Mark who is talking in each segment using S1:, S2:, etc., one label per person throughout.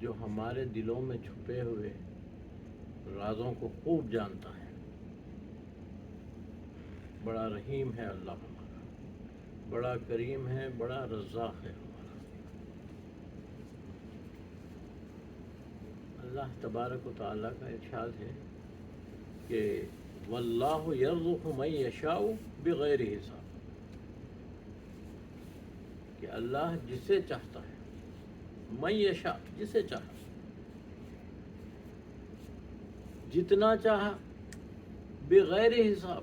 S1: جو ہمارے دلوں میں چھپے ہوئے رازوں کو خوب جانتا ہے. بڑا رحیم ہے اللہ ہمارا، بڑا کریم ہے، بڑا رزاق ہے ہمارا. اللہ تبارک و تعالیٰ کا ارشاد ہے کہ واللہ یرزق من یشاء بغیر حساب، کہ اللہ جسے چاہتا ہے، من یشاء جسے چاہا، جتنا چاہا، بغیر حساب،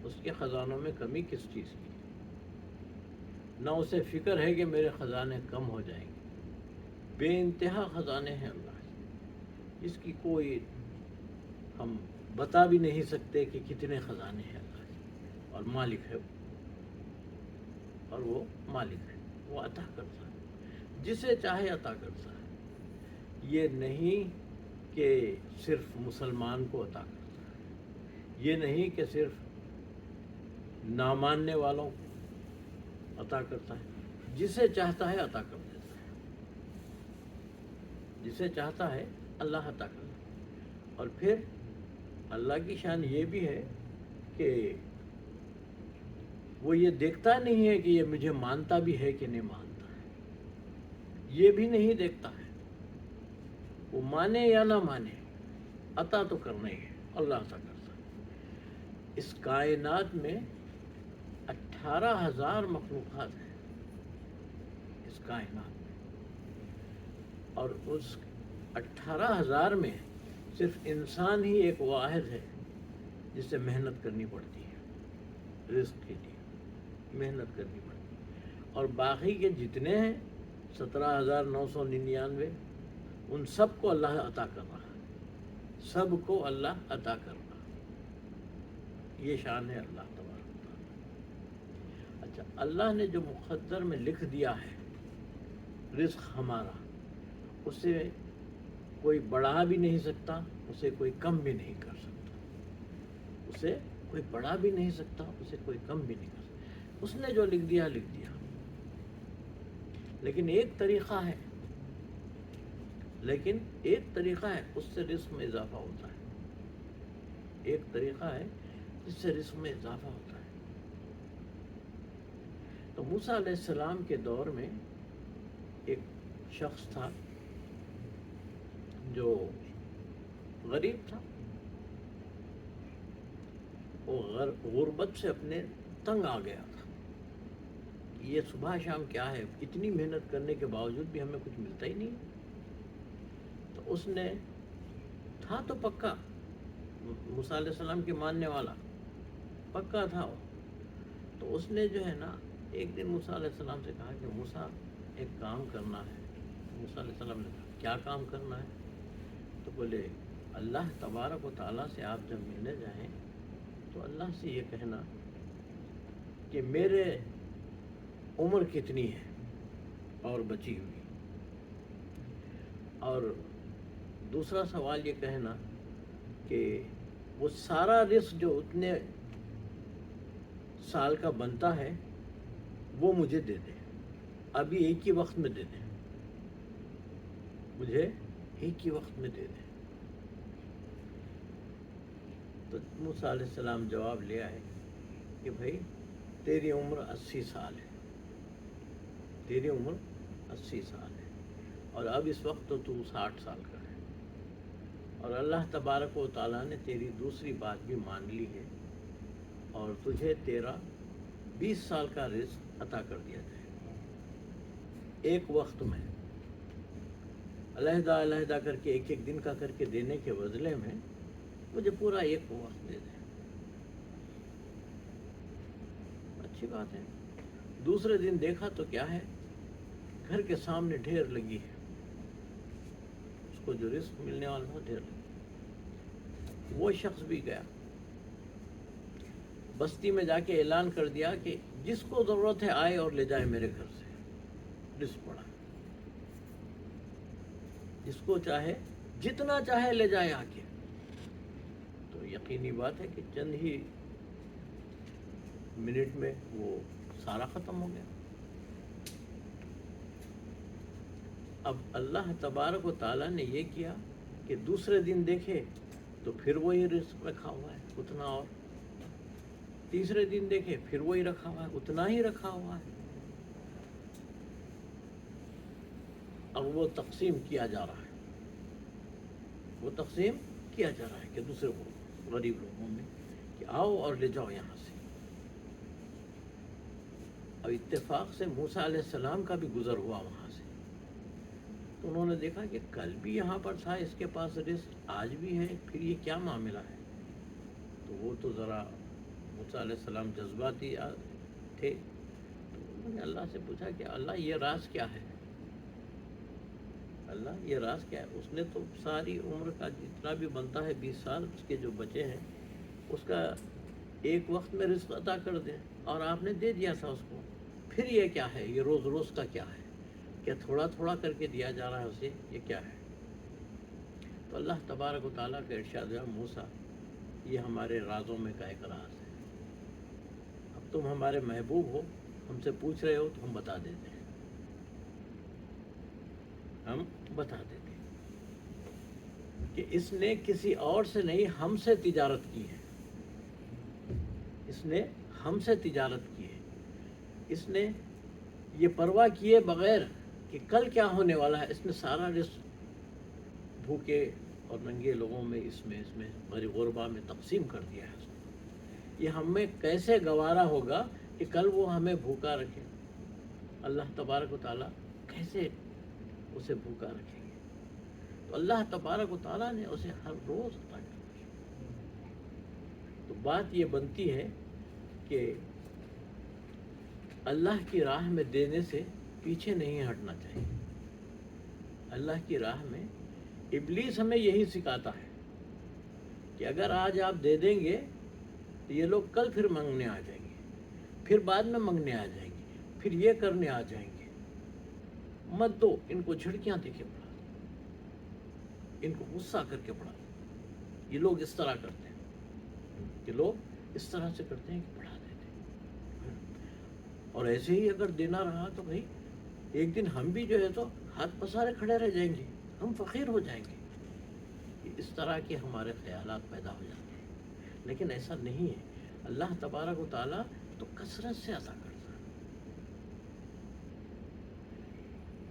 S1: اس کے خزانوں میں کمی کس چیز کی؟ نہ اسے فکر ہے کہ میرے خزانے کم ہو جائیں گے. بے انتہا خزانے ہیں اللہ کے، اس کی کوئی ہم بتا بھی نہیں سکتے کہ کتنے خزانے ہیں اللہ کے. اور مالک ہے وہ، اور وہ مالک ہے، وہ عطا کرتا ہے، جسے چاہے عطا کرتا ہے. یہ نہیں کہ صرف مسلمان کو عطا کرتا ہے، یہ نہیں کہ صرف ناماننے والوں کو عطا کرتا ہے، جسے چاہتا ہے عطا کر دیتا ہے. جسے چاہتا ہے اللہ عطا کرتا ہے. اور پھر اللہ کی شان یہ بھی ہے کہ وہ یہ دیکھتا نہیں ہے کہ یہ مجھے مانتا بھی ہے کہ نہیں مانتا ہے، یہ بھی نہیں دیکھتا ہے. وہ مانے یا نہ مانے، عطا تو کرنا ہی ہے، اللہ عطا کرتا ہے. اس کائنات میں 18,000 مخلوقات ہیں اس کائنات میں، اور اس 18,000 میں صرف انسان ہی ایک واحد ہے جسے محنت کرنی پڑتی ہے، رزق کے لیے محنت کرنی پڑتی ہے. اور باقی کے جتنے ہیں 17,999، ان سب کو اللہ عطا کر رہا ہے، سب کو اللہ عطا کر رہا ہے. یہ شان ہے اللہ تبارک و تعالیٰ. اچھا، اللہ نے جو مقدر میں لکھ دیا ہے رزق ہمارا، اسے کوئی بڑھا بھی نہیں سکتا، اسے کوئی کم بھی نہیں کر سکتا. اسے کوئی بڑھا بھی نہیں سکتا، اسے کوئی کم بھی نہیں کر سکتا. اس نے جو لکھ دیا لکھ دیا. لیکن ایک طریقہ ہے، اس سے رزق میں اضافہ ہوتا ہے. ایک طریقہ ہے جس سے رزق میں اضافہ ہوتا ہے. تو موسیٰ علیہ السلام کے دور میں ایک شخص تھا جو غریب تھا. وہ غربت سے اپنے تنگ آ گیا تھا. یہ صبح شام کیا ہے، اتنی محنت کرنے کے باوجود بھی ہمیں کچھ ملتا ہی نہیں. تو اس نے، تھا تو پکا، موسیٰ علیہ السلام کے ماننے والا پکا تھا وہ. تو اس نے جو ہے نا ایک دن موسیٰ علیہ السلام سے کہا کہ موسیٰ ایک کام کرنا ہے. موسیٰ علیہ السلام نے کہا کیا کام کرنا ہے؟ تو بولے اللہ تبارک و تعالیٰ سے آپ جب ملنے جائیں تو اللہ سے یہ کہنا کہ میرے عمر کتنی ہے اور بچی ہوئی، اور دوسرا سوال یہ کہنا کہ وہ سارا رزق جو اتنے سال کا بنتا ہے وہ مجھے دے دے، ابھی ایک ہی وقت میں دے دے، مجھے ایک ہی وقت میں دے دے. تو موسیٰ علیہ السلام جواب لے آئے کہ بھائی تیری عمر 80 سال ہے، تیری عمر 80 سال ہے، اور اب اس وقت تو 60 سال کا ہے، اور اللہ تبارک و تعالیٰ نے تیری دوسری بات بھی مان لی ہے، اور تجھے تیرا 20 سال کا رزق عطا کر دیا جائے ایک وقت میں. علیحدہ علیحدہ کر کے ایک ایک دن کا کر کے دینے کے بدلے میں مجھے پورا ایک وقت دے دیں. اچھی بات ہے. دوسرے دن دیکھا تو کیا ہے، گھر کے سامنے ڈھیر لگی ہے، اس کو جو رزق ملنے والا تھا ڈھیر لگی. وہ شخص بھی گیا، بستی میں جا کے اعلان کر دیا کہ جس کو ضرورت ہے آئے اور لے جائے میرے گھر سے، رزق پڑا، جس کو چاہے جتنا چاہے لے جائے آ کے. تو یقینی بات ہے کہ چند ہی منٹ میں وہ سارا ختم ہو گیا. اب اللہ تبارک و تعالیٰ نے یہ کیا کہ دوسرے دن دیکھے تو پھر وہی رزق رکھا ہوا ہے اتنا، اور تیسرے دن دیکھے پھر وہی رکھا ہوا ہے اتنا ہی رکھا ہوا ہے، اور وہ تقسیم کیا جا رہا ہے، وہ تقسیم کیا جا رہا ہے کہ دوسرے غریب لوگوں میں کہ آؤ اور لے جاؤ یہاں سے۔ اب اتفاق سے موسیٰ علیہ السلام کا بھی گزر ہوا وہاں سے، تو انہوں نے دیکھا کہ کل بھی یہاں پر تھا اس کے پاس رزق، آج بھی ہے، پھر یہ کیا معاملہ ہے؟ تو وہ تو ذرا موسیٰ علیہ السلام جذباتی تھے، تو انہوں نے اللہ سے پوچھا کہ اللہ یہ راز کیا ہے؟ اللہ یہ راز کیا ہے؟ اس نے تو ساری عمر کا جتنا بھی بنتا ہے 20 سال اس کے جو بچے ہیں اس کا ایک وقت میں رزق عطا کر دیں، اور آپ نے دے دیا تھا اس کو، پھر یہ کیا ہے؟ یہ روز روز کا کیا ہے؟ کیا تھوڑا تھوڑا کر کے دیا جا رہا ہے اسے؟ یہ کیا ہے؟ تو اللہ تبارک و تعالیٰ کا ارشاد ہے موسیٰ یہ ہمارے رازوں میں کا ایک راز ہے، اب تم ہمارے محبوب ہو، ہم سے پوچھ رہے ہو تو ہم بتا دیتے ہیں، ہم بتا دیتے ہیں کہ اس نے کسی اور سے نہیں ہم سے تجارت کی ہے، اس نے ہم سے تجارت کی ہے، اس نے یہ پرواہ کیے بغیر کہ کل کیا ہونے والا ہے، اس نے سارا رزق بھوکے اور ننگے لوگوں میں اس میں غریب غربا میں تقسیم کر دیا ہے۔ یہ ہمیں کیسے گوارا ہوگا کہ کل وہ ہمیں بھوکا رکھے؟ اللہ تبارک و تعالیٰ کیسے اسے بھوکا رکھیں گے؟ تو اللہ تبارک و تعالیٰ نے اسے ہر روز عطا کیا۔ تو بات یہ بنتی ہے کہ اللہ کی راہ میں دینے سے پیچھے نہیں ہٹنا چاہیے۔ اللہ کی راہ میں ابلیس ہمیں یہی سکھاتا ہے کہ اگر آج آپ دے دیں گے تو یہ لوگ کل پھر مانگنے آ جائیں گے، پھر بعد میں مانگنے آ جائیں گے، پھر یہ کرنے آ جائیں گے، مت دو ان کو، جھڑکیاں دے کے پڑھا دو، ان کو غصہ کر کے پڑھا دو۔ یہ لوگ اس طرح کرتے ہیں، یہ لوگ اس طرح سے کرتے ہیں کہ پڑھا دیتے ہیں، اور ایسے ہی اگر دینا رہا تو بھائی ایک دن ہم بھی جو ہے تو ہاتھ پسارے کھڑے رہ جائیں گے، ہم فقیر ہو جائیں گے۔ اس طرح کے ہمارے خیالات پیدا ہو جاتے ہیں، لیکن ایسا نہیں ہے۔ اللہ تبارک و تعالیٰ تو کثرت سے عطا کرتا ہے۔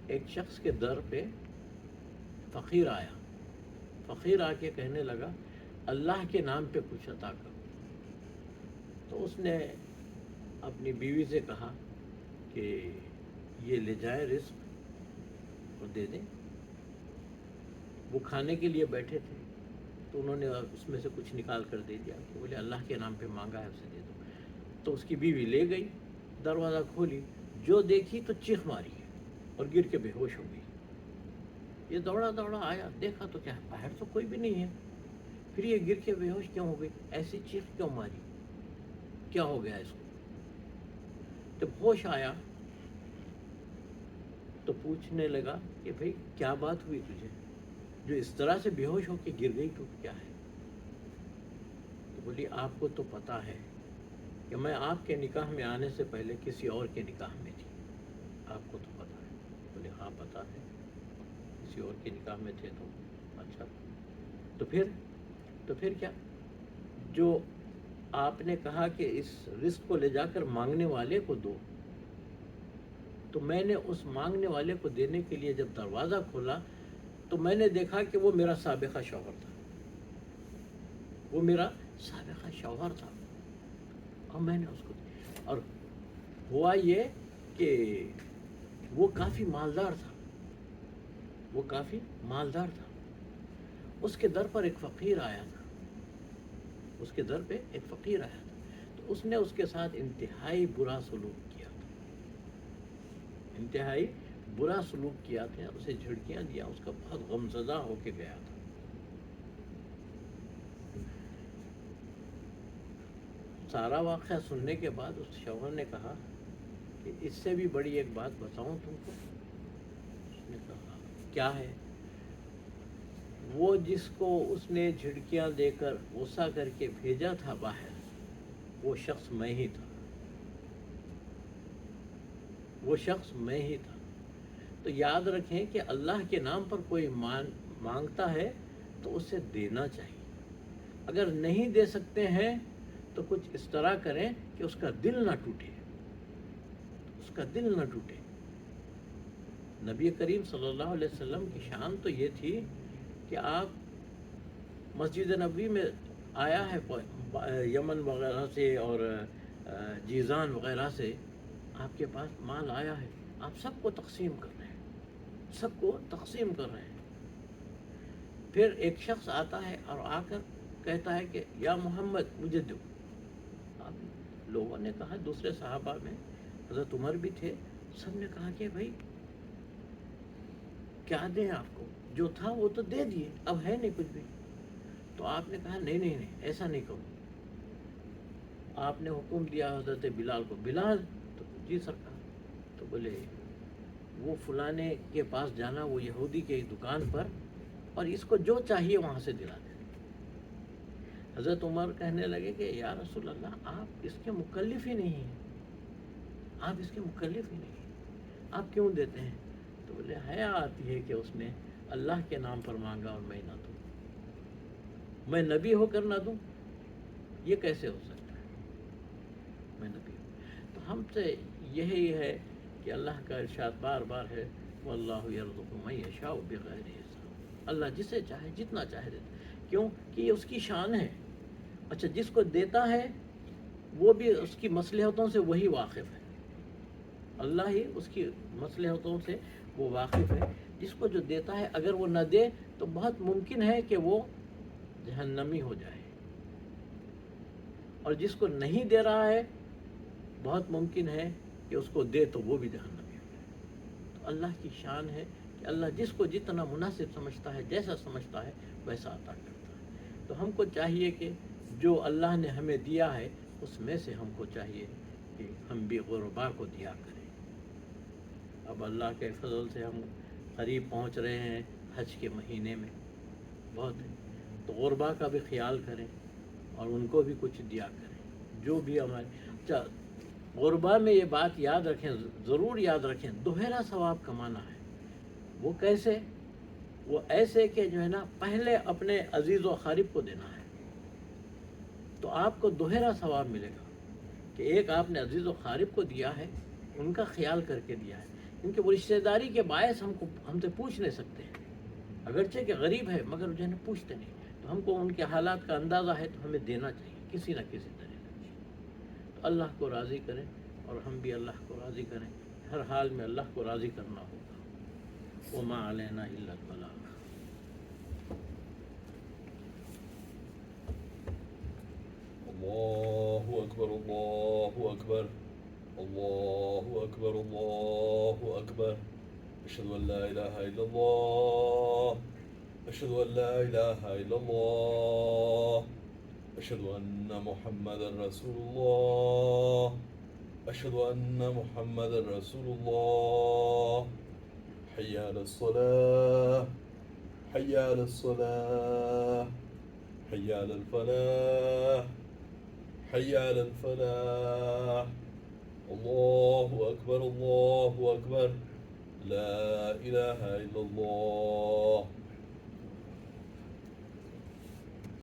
S1: ایک شخص کے در پہ فقیر آیا، فقیر آ کے کہنے لگا اللہ کے نام پہ کچھ عطا کرو، تو اس نے اپنی بیوی سے کہا کہ یہ لے جائے رزق اور دے دیں۔ وہ کھانے کے لیے بیٹھے تھے تو انہوں نے اس میں سے کچھ نکال کر دے دیا، کہ بولے اللہ کے نام پہ مانگا ہے اسے دے دو۔ تو اس کی بیوی لے گئی، دروازہ کھولی، جو دیکھی تو چیخ ماری اور گر کے بے ہوش ہو گئی۔ یہ دوڑا دوڑا آیا، دیکھا تو کیا باہر تو کوئی بھی نہیں ہے، پھر یہ گر کے بے ہوش کیوں ہو گئی، ایسی چیخ کیوں ماری، کیا ہو گیا اس کو؟ جب ہوش آیا تو پوچھنے لگا کہ بھئی کیا بات ہوئی تجھے جو اس طرح سے بے ہوش ہو کے گر گئی، تو کیا ہے؟ تو بولی آپ کو تو پتا ہے کہ میں آپ کے نکاح میں آنے سے پہلے کسی اور کے نکاح میں تھی، آپ کو تو پتا ہے۔ بولے ہاں پتا ہے، کسی اور کے نکاح میں تھے۔ تو اچھا، تو پھر کیا؟ جو آپ نے کہا کہ اس رزق کو لے جا کر مانگنے والے کو دو، تو میں نے اس مانگنے والے کو دینے کے لیے جب دروازہ کھولا تو میں نے دیکھا کہ وہ میرا سابقہ شوہر تھا، وہ میرا سابقہ شوہر تھا، اور میں نے اس کو، اور ہوا یہ کہ وہ کافی مالدار تھا، وہ کافی مالدار تھا۔ اس کے در پر ایک فقیر آیا تھا، اس کے در پہ ایک فقیر آیا تھا، تو اس نے اس کے ساتھ انتہائی برا سلوک کیا تھا، انتہائی برا سلوک کیا تھا، اسے جھڑکیاں دیا، اس کا بہت غمزدہ ہو کے گیا تھا۔ سارا واقعہ سننے کے بعد اس شوہر نے کہا کہ اس سے بھی بڑی ایک بات بتاؤں تم کو؟ اس نے کہا کیا ہے؟ وہ جس کو اس نے جھڑکیاں دے کر غصہ کر کے بھیجا تھا باہر، وہ شخص میں ہی تھا، وہ شخص میں ہی تھا۔ تو یاد رکھیں کہ اللہ کے نام پر کوئی مانگتا ہے تو اسے دینا چاہیے. اگر نہیں دے سکتے ہیں تو کچھ اس طرح کریں کہ اس کا دل نہ ٹوٹے، اس کا دل نہ ٹوٹے. نبی کریم صلی اللہ علیہ وسلم کی شان تو یہ تھی کہ آپ مسجد نبوی میں آیا ہے یمن وغیرہ سے اور جیزان وغیرہ سے آپ کے پاس مال آیا ہے، آپ سب کو تقسیم کر رہے ہیں، سب کو تقسیم کر رہے ہیں. پھر ایک شخص آتا ہے اور آ کر کہتا ہے کہ یا محمد مجھے دو. آپ لوگوں نے کہا، دوسرے صحابہ میں حضرت عمر بھی تھے، سب نے کہا کہ بھائی کیا دیں آپ کو، جو تھا وہ تو دے دیے، اب ہے نہیں کچھ بھی. تو آپ نے کہا نہیں نہیں نہیں، ایسا نہیں کرو. آپ نے حکم دیا حضرت بلال کو، بلال تو جی سرکار. تو بولے وہ فلانے کے پاس جانا، وہ یہودی کے دکان پر، اور اس کو جو چاہیے وہاں سے دلا دیں. حضرت عمر کہنے لگے کہ یا رسول اللہ، آپ اس کے مکلف ہی نہیں ہیں، آپ اس کے مکلف ہی نہیں ہیں، آپ کیوں دیتے ہیں؟ تو بولے حیا آتی ہے کہ اس نے اللہ کے نام پر مانگا اور میں نہ دوں، میں نبی ہو کر نہ دوں، یہ کیسے ہو سکتا ہے؟ میں نبی ہوں. تو ہم سے یہی ہے کہ اللہ کا ارشاد بار بار ہے، واللہ یرزق من یشاء بغیر حساب. اللہ جسے چاہے جتنا چاہے دیتا ہے. کیوں کہ یہ اس کی شان ہے. اچھا، جس کو دیتا ہے وہ بھی اس کی مصلحتوں سے وہی واقف ہے، اللہ ہی اس کی مصلحتوں سے وہ واقف ہے. جس کو جو دیتا ہے اگر وہ نہ دے تو بہت ممکن ہے کہ وہ جہنمی ہو جائے، اور جس کو نہیں دے رہا ہے بہت ممکن ہے کہ اس کو دے تو وہ بھی جہنمی ہو جائے. تو اللہ کی شان ہے کہ اللہ جس کو جتنا مناسب سمجھتا ہے، جیسا سمجھتا ہے ویسا عطا کرتا ہے. تو ہم کو چاہیے کہ جو اللہ نے ہمیں دیا ہے اس میں سے ہم کو چاہیے کہ ہم بھی غربا کو دیا کریں. اب اللہ کے فضل سے ہم قریب پہنچ رہے ہیں حج کے مہینے میں، بہت ہے، تو غربا کا بھی خیال کریں اور ان کو بھی کچھ دیا کریں. جو بھی ہمارے غربا میں یہ بات یاد رکھیں، ضرور یاد رکھیں، دوہرا ثواب کمانا ہے. وہ کیسے؟ وہ ایسے کہ جو ہے نا، پہلے اپنے عزیز و اقارب کو دینا ہے تو آپ کو دوہرا ثواب ملے گا. کہ ایک آپ نے عزیز و اقارب کو دیا ہے، ان کا خیال کر کے دیا ہے، کیونکہ وہ رشتہ داری کے باعث ہم سے پوچھ نہیں سکتے ہیں، اگرچہ کہ غریب ہے مگر جو ہے نا پوچھتے نہیں. تو ہم کو ان کے حالات کا اندازہ ہے تو ہمیں دینا چاہیے کسی نہ کسی طرح. تو اللہ کو راضی کریں اور ہم بھی اللہ کو راضی کریں. ہر حال میں اللہ کو راضی کرنا ہوگا. وما علینا الا البلاغ.
S2: اللہ اکبر، اللہ اکبر، اللہ اکبر، اللہ اکبر. اشہد ان لا الہ الا اللہ، اشہد ان لا الہ الا اللہ، اشہد ان محمد رسول اللہ، اشہد ان محمد رسول اللہ. حی علی الصلاة، حی علی الصلاة، حی علی الفلاح، حی علی الفلاح. اللہ اکبر، اللہ اکبر. لا الہ الا اللہ.